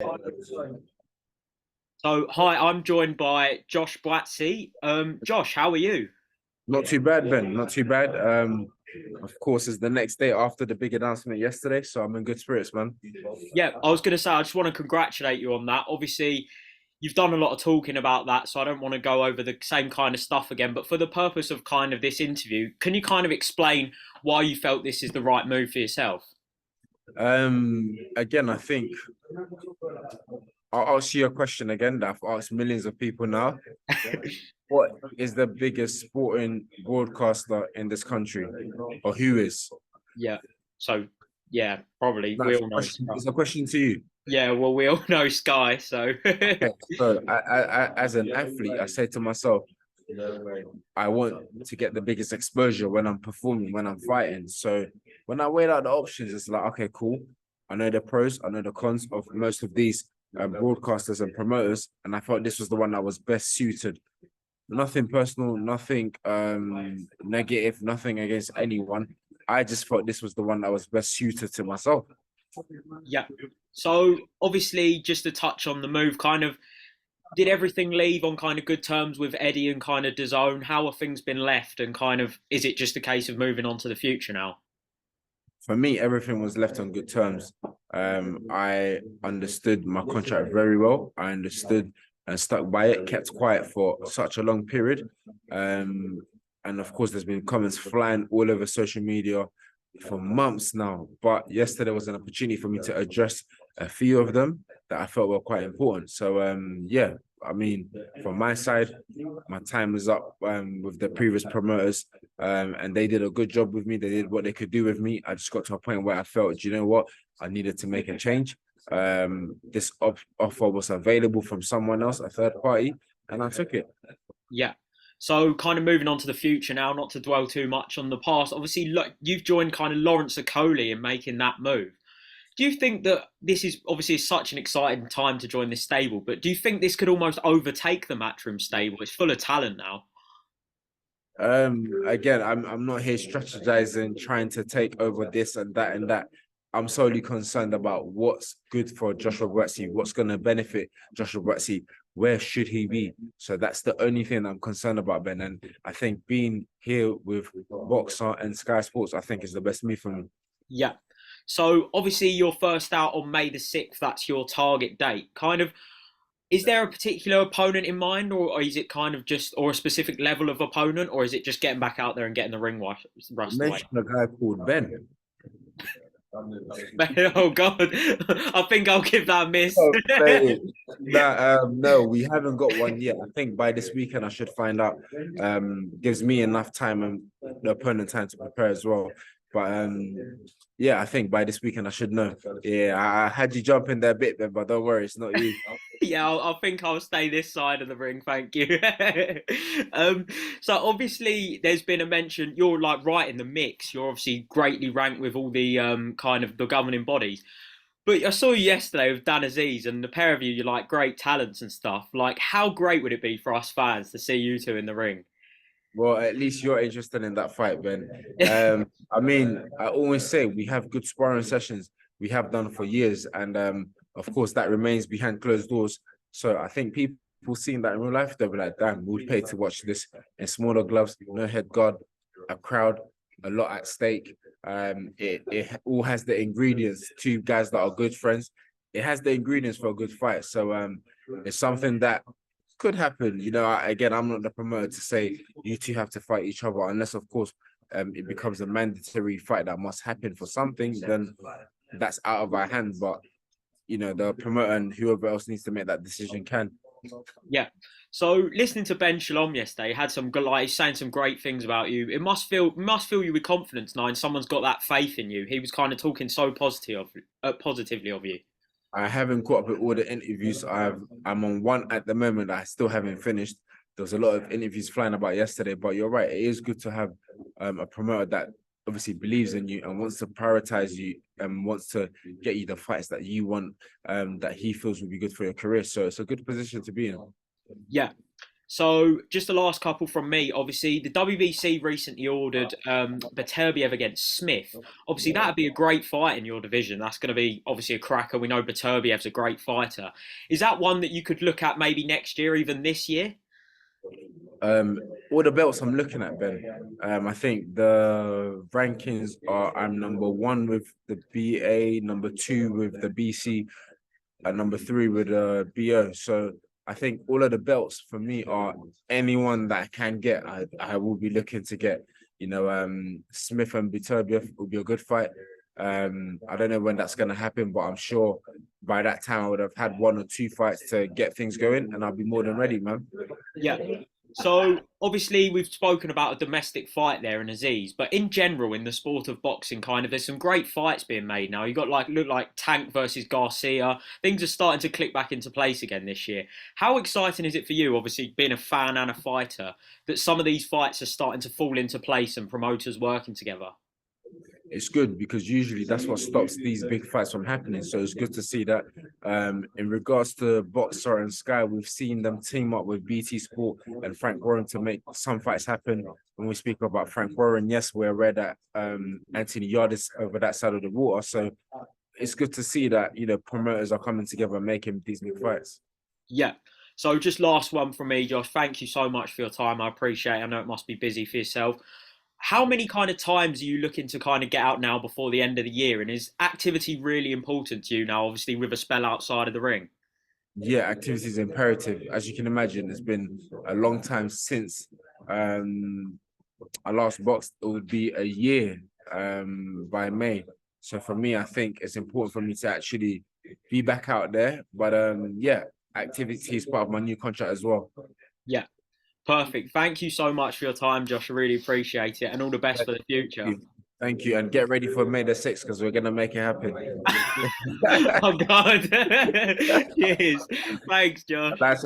So, hi, I'm joined by Josh Buatsi. Josh, how are you? Not too bad, Ben. Not too bad. Of course, it's the next day after the big announcement yesterday, so I'm in good spirits, man. Yeah, I was going to say, I just want to congratulate you on that. Obviously, you've done a lot of talking about that, so I don't want to go over the same kind of stuff again. But for the purpose of kind of this interview, can you kind of explain why you felt this is the right move for yourself? Again, I think I'll ask you a question again that I've asked millions of people now. What is the biggest sporting broadcaster in this country, or who is? Yeah. So, yeah, probably. We That's a all know question. Sky. It's a question to you. Yeah, well, we all know Sky, so. Okay, so as an athlete, I say to myself, I want to get the biggest exposure when I'm performing, when I'm fighting. So when I weighed out the options, it's like, okay, cool. I know the pros, I know the cons of most of these broadcasters and promoters, and I thought this was the one that was best suited. Nothing personal, nothing negative, nothing against anyone. I just thought this was the one that was best suited to myself. Yeah. So, obviously, just to touch on the move, kind of did everything leave on kind of good terms with Eddie and kind of DAZN? How have things been left, and kind of is it just a case of moving on to the future now? For me, everything was left on good terms. I understood my contract very well. I understood and stuck by it, kept quiet for such a long period. And of course, there's been comments flying all over social media for months now. But yesterday was an opportunity for me to address a few of them that I felt were quite important. So yeah, I mean, from my side, my time is up with the previous promoters, and they did a good job with me. They did what they could do with me. I just got to a point where I felt, you know what, I needed to make a change. This offer was available from someone else, a third party, and I took it. Yeah. So kind of moving on to the future now, not to dwell too much on the past. Obviously, look, you've joined kind of Lawrence Okoli in making that move. Do you think that this is obviously such an exciting time to join this stable, but do you think this could almost overtake the Matchroom stable? It's full of talent now. Again, I'm not here strategizing, trying to take over this and that and that. I'm solely concerned about what's good for Joshua Buatsi, what's going to benefit Joshua Buatsi, where should he be? So that's the only thing I'm concerned about, Ben. And I think being here with BOXXER and Sky Sports, I think is the best move for me. Yeah. So obviously you're first out on May the 6th. That's your target date. Kind of, is there a particular opponent in mind, or is it kind of just, or a specific level of opponent, or is it just getting back out there and getting the You rust away? mentioned a guy called Ben. Oh God, I think I'll give that a miss. Oh, mate. No, we haven't got one yet. I think by this weekend I should find out. Gives me enough time and the opponent time to prepare as well. But yeah, I think by this weekend I should know. Yeah, I had you jump in there a bit, but don't worry, it's not you. Yeah, I think I'll stay this side of the ring. Thank you. um, so obviously, there's been a mention. You're like right in the mix. You're obviously greatly ranked with all the kind of the governing bodies. But I saw you yesterday with Dan Azeez, and the pair of you, you're like great talents and stuff. Like, how great would it be for us fans to see you two in the ring? Well, at least you're interested in that fight, Ben. I mean, I always say we have good sparring sessions. We have done for years, and of course that remains behind closed doors. So I think people seeing that in real life, they'll be like, "Damn, we'd pay to watch this in smaller gloves, no head guard, a crowd, a lot at stake." It all has the ingredients. Two guys that are good friends. It has the ingredients for a good fight. So it's something that could happen. You know, again, I'm not the promoter to say you two have to fight each other, unless, of course, it becomes a mandatory fight that must happen for something. Then that's out of our hands. But you know, the promoter and whoever else needs to make that decision can. Yeah. So listening to Ben Shalom yesterday had some like saying some great things about you. It must fill you with confidence now, and someone's got that faith in you. He was kind of talking so positively of you. I haven't caught up with all the interviews. I'm on one at the moment that I still haven't finished. There was a lot of interviews flying about yesterday, but you're right. It is good to have a promoter that obviously believes in you and wants to prioritize you and wants to get you the fights that you want, that he feels would be good for your career. So it's a good position to be in. Yeah. So just the last couple from me. Obviously, the WBC recently ordered Beterbiev against Smith. Obviously, that'd be a great fight in your division. That's going to be obviously a cracker. We know Beterbiev's a great fighter. Is that one that you could look at maybe next year, even this year? Um, all the belts I'm looking at, Ben. I think the rankings are I'm number one with the BA, number two with the BC, and number three with the BO. So I think all of the belts for me are anyone that I can get. I will be looking to get. Smith and Beterbiev will be a good fight. I don't know when that's going to happen, but I'm sure by that time I would have had one or two fights to get things going, and I'll be more than ready, man. Yeah. So obviously we've spoken about a domestic fight there in Azeez, but in general in the sport of boxing, kind of there's some great fights being made now. You got look like Tank versus Garcia. Things are starting to click back into place again this year. How exciting is it for you, obviously being a fan and a fighter, that some of these fights are starting to fall into place and promoters working together? It's good because usually that's what stops these big fights from happening. So it's good to see that. In regards to BOXXER and Sky, we've seen them team up with BT Sport and Frank Warren to make some fights happen. When we speak about Frank Warren, yes, we're aware that Anthony Yarde is over that side of the water. So it's good to see that promoters are coming together and making these big fights. Yeah. So just last one from me, Josh. Thank you so much for your time. I appreciate it. I know it must be busy for yourself. How many kind of times are you looking to kind of get out now before the end of the year? And is activity really important to you now, obviously with a spell outside of the ring? Yeah, activity is imperative. As you can imagine, it's been a long time since I last boxed. It would be a year by May. So for me, I think it's important for me to actually be back out there. But yeah, activity is part of my new contract as well. Yeah, perfect. Thank you so much for your time, Josh. I really appreciate it, and all the best for the future. Thank you. And get ready for May the 6th because we're going to make it happen. Oh, God. Cheers. Thanks, Josh. That's